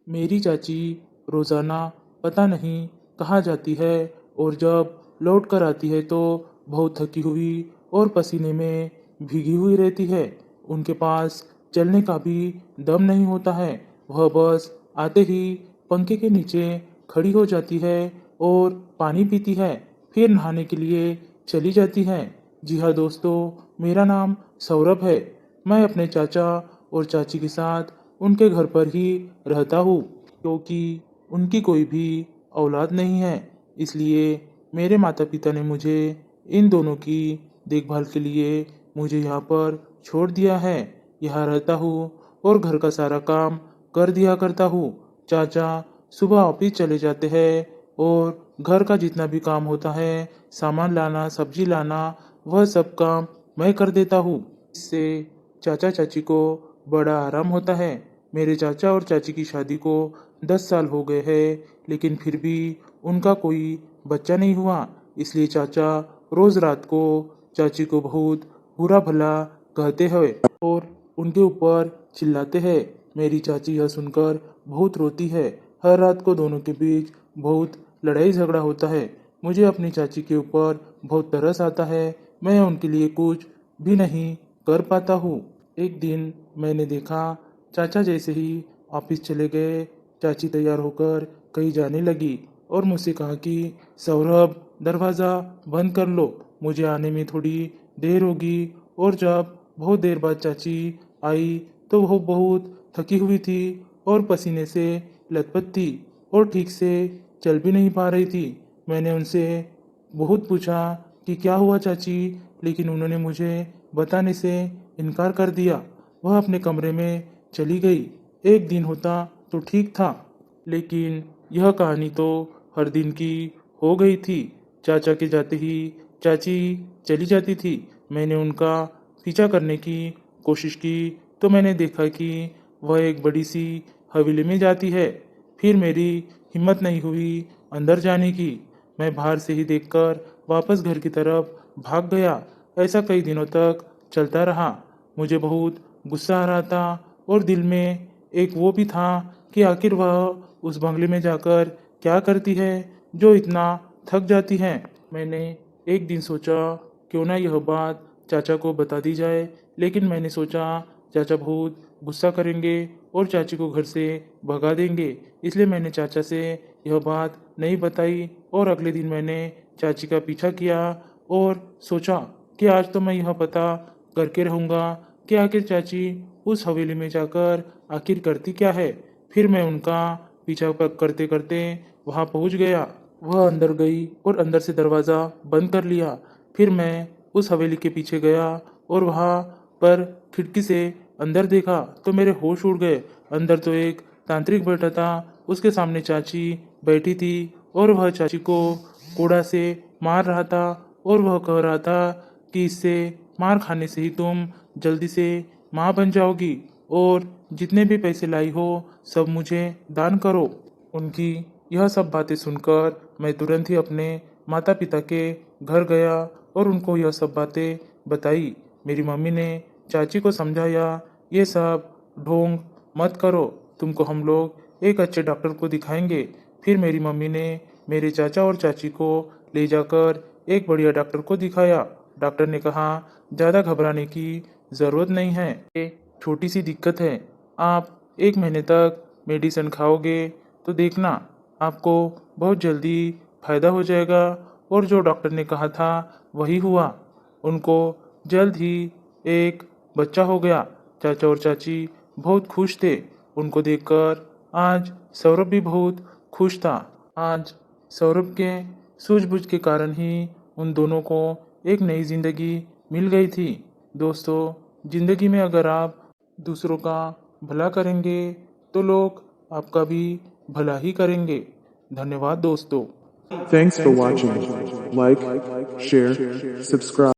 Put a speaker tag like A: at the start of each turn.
A: मेरी चाची रोज़ाना पता नहीं कहाँ जाती है और जब लौट कर आती है तो बहुत थकी हुई और पसीने में भीगी हुई रहती है। उनके पास चलने का भी दम नहीं होता है। वह बस आते ही पंखे के नीचे खड़ी हो जाती है और पानी पीती है, फिर नहाने के लिए चली जाती है। जी हाँ दोस्तों, मेरा नाम सौरभ है। मैं अपने चाचा और चाची के साथ उनके घर पर ही रहता हूँ, क्योंकि उनकी कोई भी औलाद नहीं है। इसलिए मेरे माता पिता ने मुझे इन दोनों की देखभाल के लिए मुझे यहाँ पर छोड़ दिया है। यहाँ रहता हूँ और घर का सारा काम कर दिया करता हूँ। चाचा सुबह ऑफिस चले जाते हैं और घर का जितना भी काम होता है, सामान लाना, सब्जी लाना, वह सब काम मैं कर देता हूँ। इससे चाचा चाची को बड़ा आराम होता है। मेरे चाचा और चाची की शादी को 10 साल हो गए हैं, लेकिन फिर भी उनका कोई बच्चा नहीं हुआ। इसलिए चाचा रोज रात को चाची को बहुत बुरा भला कहते हैं और उनके ऊपर चिल्लाते हैं। मेरी चाची यह सुनकर बहुत रोती है। हर रात को दोनों के बीच बहुत लड़ाई झगड़ा होता है। मुझे अपनी चाची के ऊपर बहुत तरस आता है। मैं उनके लिए कुछ भी नहीं कर पाता हूँ। एक दिन मैंने देखा, चाचा जैसे ही ऑफिस चले गए, चाची तैयार होकर कहीं जाने लगी और मुझसे कहा कि सौरभ, दरवाज़ा बंद कर लो, मुझे आने में थोड़ी देर होगी। और जब बहुत देर बाद चाची आई तो वह बहुत थकी हुई थी और पसीने से लथपथ थी और ठीक से चल भी नहीं पा रही थी। मैंने उनसे बहुत पूछा कि क्या हुआ चाची, लेकिन उन्होंने मुझे बताने से इनकार कर दिया। वह अपने कमरे में चली गई। एक दिन होता तो ठीक था, लेकिन यह कहानी तो हर दिन की हो गई थी। चाचा के जाते ही चाची चली जाती थी। मैंने उनका पीछा करने की कोशिश की तो मैंने देखा कि वह एक बड़ी सी हवेली में जाती है। फिर मेरी हिम्मत नहीं हुई अंदर जाने की। मैं बाहर से ही देखकर वापस घर की तरफ भाग गया। ऐसा कई दिनों तक चलता रहा। मुझे बहुत गुस्सा आ रहा था और दिल में एक वो भी था कि आखिर वह उस बंगले में जाकर क्या करती है जो इतना थक जाती है। मैंने एक दिन सोचा क्यों ना यह बात चाचा को बता दी जाए, लेकिन मैंने सोचा चाचा बहुत गुस्सा करेंगे और चाची को घर से भगा देंगे। इसलिए मैंने चाचा से यह बात नहीं बताई और अगले दिन मैंने चाची का पीछा किया और सोचा कि आज तो मैं यह पता करके रहूँगा कि आखिर चाची उस हवेली में जाकर आखिर करती क्या है। फिर मैं उनका पीछा करते करते वहाँ पहुँच गया। वह अंदर गई और अंदर से दरवाज़ा बंद कर लिया। फिर मैं उस हवेली के पीछे गया और वहाँ पर खिड़की से अंदर देखा तो मेरे होश उड़ गए। अंदर तो एक तांत्रिक बैठा था, उसके सामने चाची बैठी थी और वह चाची को कोड़ा से मार रहा था और वह कह रहा था कि इससे मार खाने से ही तुम जल्दी से माँ बन जाओगी और जितने भी पैसे लाई हो सब मुझे दान करो। उनकी यह सब बातें सुनकर मैं तुरंत ही अपने माता पिता के घर गया और उनको यह सब बातें बताई। मेरी मम्मी ने चाची को समझाया, ये सब ढोंग मत करो, तुमको हम लोग एक अच्छे डॉक्टर को दिखाएंगे। फिर मेरी मम्मी ने मेरे चाचा और चाची को ले जाकर एक बढ़िया डॉक्टर को दिखाया। डॉक्टर ने कहा ज़्यादा घबराने की ज़रूरत नहीं है, ये छोटी सी दिक्कत है। आप 1 महीने तक मेडिसिन खाओगे तो देखना आपको बहुत जल्दी फ़ायदा हो जाएगा। और जो डॉक्टर ने कहा था वही हुआ। उनको जल्द ही एक बच्चा हो गया। चाचा और चाची बहुत खुश थे। उनको देखकर आज सौरभ भी बहुत खुश था। आज सौरभ के सूझबूझ के कारण ही उन दोनों को एक नई जिंदगी मिल गई थी। दोस्तों, जिंदगी में अगर आप दूसरों का भला करेंगे तो लोग आपका भी भला ही करेंगे। धन्यवाद दोस्तों।
B: Thanks for watching. Like, share, subscribe.